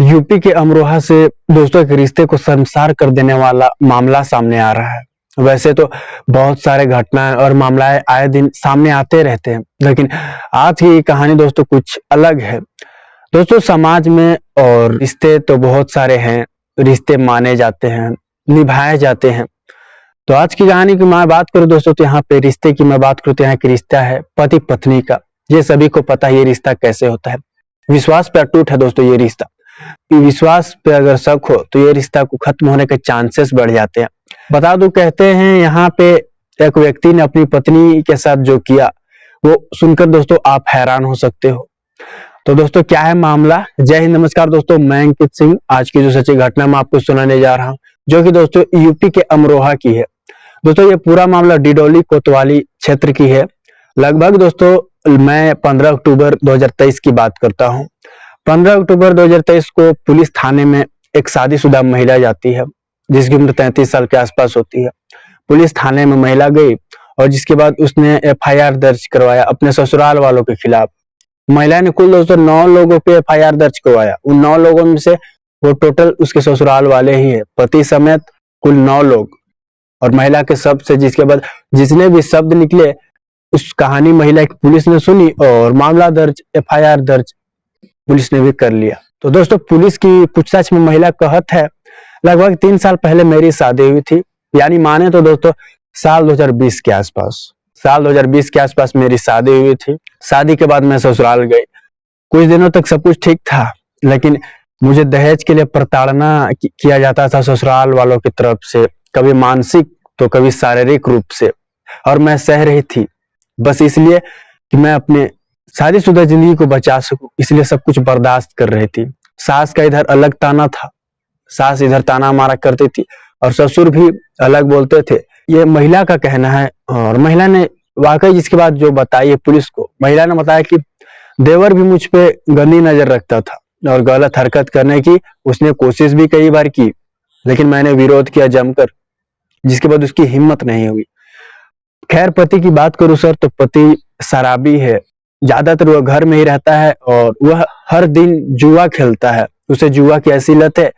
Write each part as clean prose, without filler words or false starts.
UP के अमरोहा से दोस्तों एक रिश्ते को शर्मसार कर देने वाला मामला सामने आ रहा है। वैसे तो बहुत सारे घटनाएं और मामलाएं आए दिन सामने आते रहते हैं, लेकिन आज की कहानी दोस्तों कुछ अलग है। दोस्तों समाज में और रिश्ते तो बहुत सारे हैं, रिश्ते माने जाते हैं, निभाए जाते हैं। तो आज की कहानी की मैं बात करूं दोस्तों, तो यहाँ पे रिश्ते की मैं बात करूं तो यहाँ एक रिश्ता है पति पत्नी का। ये सभी को पता है ये रिश्ता कैसे होता है। विश्वास पे अटूट है दोस्तों ये रिश्ता। विश्वास पे अगर शक हो तो ये रिश्ता को खत्म होने के चांसेस बढ़ जाते हैं। बता दूं, कहते हैं यहाँ पे एक व्यक्ति ने अपनी पत्नी के साथ जो किया वो सुनकर दोस्तों आप हैरान हो सकते हो। तो दोस्तों क्या है मामला। जय हिंद, नमस्कार दोस्तों, मैं अंकित सिंह। आज की जो सच्ची घटना मैं आपको सुनाने जा रहा हूँ, जो कि दोस्तों यूपी के अमरोहा की है। दोस्तों ये पूरा मामला डिडौली कोतवाली क्षेत्र की है। लगभग दोस्तों मैं 15 अक्टूबर 2023 की बात करता हूँ। 15 अक्टूबर 2023 को पुलिस थाने में एक शादीशुदा महिला जाती है, जिसकी उम्र 33 साल के आसपास होती है। पुलिस थाने में महिला गई और जिसके बाद उसने एफआईआर दर्ज करवाया अपने ससुराल वालों के खिलाफ। महिला ने कुल दोस्तों 9 लोगों पे एफआईआर दर्ज करवाया। उन 9 लोगों में से वो टोटल उसके ससुराल वाले ही है, पति समेत कुल 9 लोग और महिला के शब्द से। जिसके बाद जितने भी शब्द निकले उस कहानी महिला की पुलिस ने सुनी और मामला दर्ज, एफआईआर दर्ज पुलिस ने भी कर लिया। तो दोस्तों पुलिस की पूछताछ में महिला कहत है, लगभग 3 साल पहले मेरी शादी हुई थी, यानी माने तो दोस्तों साल 2020 के आसपास मेरी शादी हुई थी। शादी के बाद मैं ससुराल गई। कुछ दिनों तक सब कुछ ठीक था, लेकिन मुझे दहेज के लिए प्रताड़ना किया जाता था ससुराल वालों की तरफ से, कभी मानसिक तो कभी शारीरिक रूप से, और मैं सह रही थी बस इसलिए कि मैं अपने शादीशुदा जिंदगी को बचा सकूं, इसलिए सब कुछ बर्दाश्त कर रही थी। सास का इधर अलग ताना था, सास इधर ताना मारा करती थी और ससुर भी अलग बोलते थे। ये महिला का कहना है। और महिला ने वाकई जिसके बाद जो बताई है पुलिस को, महिला ने बताया कि देवर भी मुझ पे गंदी नजर रखता था और गलत हरकत करने की उसने कोशिश भी कई बार की, लेकिन मैंने विरोध किया जमकर, जिसके बाद उसकी हिम्मत नहीं हुई। खैर पति की बात करूं सर, तो पति शराबी है, ज्यादातर वह घर में ही रहता है और वह हर दिन जुआ खेलता है। उसे जुआ की ऐसी लत है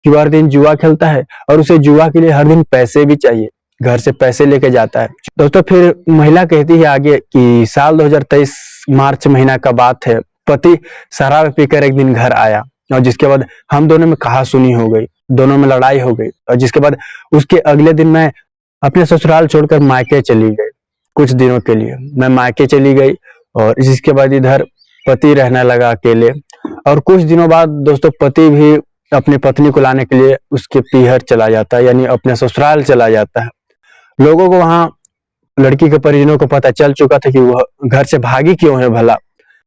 कि वह हर दिन जुआ खेलता है और उसे जुआ के लिए हर दिन पैसे भी चाहिए, घर से पैसे लेके जाता है। दोस्तों फिर महिला कहती है आगे कि साल 2023 मार्च महीना का बात है, पति शराब पीकर एक दिन घर आया और जिसके बाद हम दोनों में कहासुनी हो गई, दोनों में लड़ाई हो गई और जिसके बाद उसके अगले दिन मैं अपने ससुराल छोड़कर मायके चली गई। कुछ दिनों के लिए मैं मायके चली गई और जिसके बाद इधर पति रहने लगा अकेले। और कुछ दिनों बाद दोस्तों पति भी अपनी पत्नी को लाने के लिए उसके पीहर चला जाता है, यानी अपने ससुराल चला जाता है। लोगों को वहां लड़की के परिजनों को पता चल चुका था कि वह घर से भागी क्यों है भला,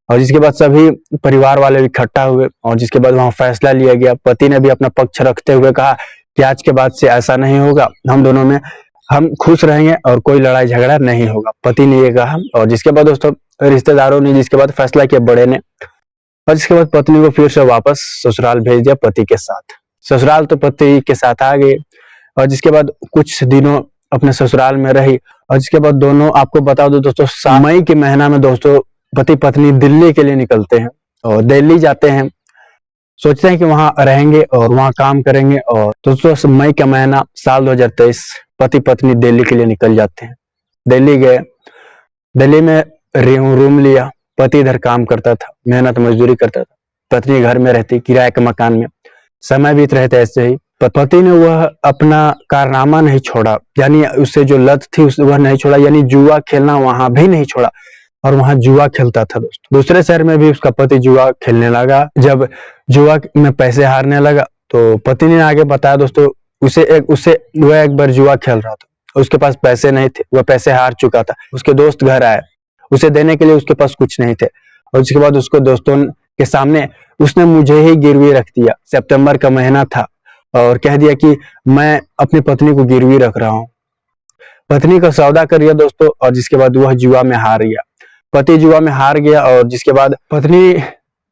और जिसके बाद सभी परिवार वाले इकट्ठा हुए और जिसके बाद वहां फैसला लिया गया। पति ने भी अपना पक्ष रखते हुए कहा कि आज के बाद से ऐसा नहीं होगा, हम दोनों में हम खुश रहेंगे और कोई लड़ाई झगड़ा नहीं होगा, पति ने ये कहा। और जिसके बाद दोस्तों रिश्तेदारों ने जिसके बाद फैसला किया बड़े ने, और जिसके बाद पत्नी को फिर से वापस ससुराल भेज दिया पति के साथ। ससुराल तो पति के साथ आ गए और जिसके बाद कुछ दिनों अपने ससुराल में रही। और जिसके बाद दोनों, आपको बता दो दोस्तों, मई के महीना में दोस्तों पति पत्नी दिल्ली के लिए निकलते हैं और दिल्ली जाते हैं, सोचते हैं कि वहां रहेंगे और वहां काम करेंगे। और दोस्तों मई का महीना साल 2023 पति पत्नी दिल्ली के लिए निकल जाते हैं। दिल्ली गए, दिल्ली में रूम लिया। पति इधर काम करता था, मेहनत मजदूरी करता था, पत्नी घर में रहती किराए के मकान में। समय बीत रहे थे ऐसे ही। पति ने वह अपना कारनामा नहीं छोड़ा, यानी उससे जो लत थी वह नहीं छोड़ा, यानी जुआ खेलना वहां भी नहीं छोड़ा और वहां जुआ खेलता था दोस्तों। दूसरे शहर में भी उसका पति जुआ खेलने लगा। जब जुआ में पैसे हारने लगा तो पति ने आगे बताया दोस्तों, वह एक बार जुआ खेल रहा था, उसके पास पैसे नहीं थे, वह पैसे हार चुका था। उसके दोस्त घर आए, उसे देने के लिए उसके पास कुछ नहीं थे और उसके बाद उसको दोस्तों के सामने उसने मुझे ही गिरवी रख दिया। सितंबर का महीना था और कह दिया कि मैं अपनी पत्नी को गिरवी रख रहा हूँ। पत्नी का सौदा कर दिया दोस्तों और जिसके बाद वह जुआ में हार गया। पति जुआ में हार गया और जिसके बाद पत्नी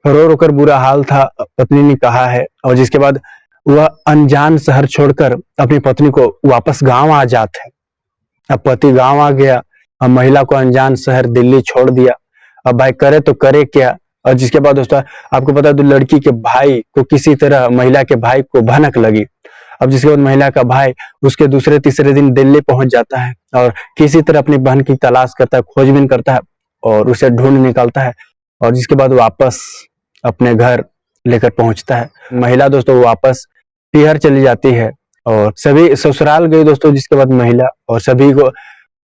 रो रो कर बुरा हाल था, पत्नी ने कहा है। और जिसके बाद वह अनजान शहर छोड़कर अपनी पत्नी को वापस गांव आ जाते हैं। अब पति गांव आ गया, अब महिला को अनजान शहर दिल्ली छोड़ दिया। अब भाई करे तो करे क्या, और जिसके बाद दोस्तों आपको पता है तो लड़की के भाई को किसी तरह महिला के भाई को भनक लगी। अब जिसके बाद महिला का भाई उसके दूसरे तीसरे दिन दिल्ली पहुंच जाता है और किसी तरह अपनी बहन की तलाश करता है, खोजबीन करता है और उसे ढूंढ निकालता है और जिसके बाद वापस अपने घर लेकर पहुंचता है। महिला दोस्तों वापस पीहर चली जाती है और सभी ससुराल गई दोस्तों। जिसके बाद महिला और सभी को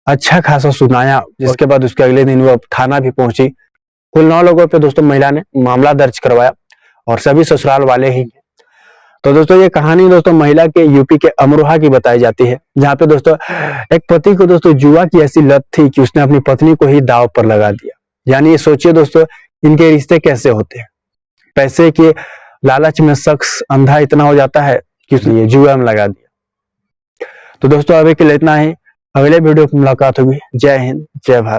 अच्छा खासा सुनाया, जिसके बाद उसके अगले दिन वो थाना भी पहुंची। कुल 9 लोगों पे दोस्तों महिला ने मामला दर्ज करवाया और सभी ससुराल वाले ही। तो दोस्तों ये कहानी दोस्तों महिला के यूपी के अमरोहा की बताई जाती है, जहाँ पे दोस्तों एक पति को दोस्तों जुआ की ऐसी लत थी कि उसने अपनी पत्नी को ही दांव पर लगा दिया। यानी ये सोचिए दोस्तों इनके रिश्ते कैसे होते हैं। पैसे के लालच में शख्स अंधा इतना हो जाता है कि उसने ये जुआ में लगा दिया। तो दोस्तों अभी के लिए इतना ही, अगले वीडियो में मुलाकात होगी। जय हिंद, जय भारत।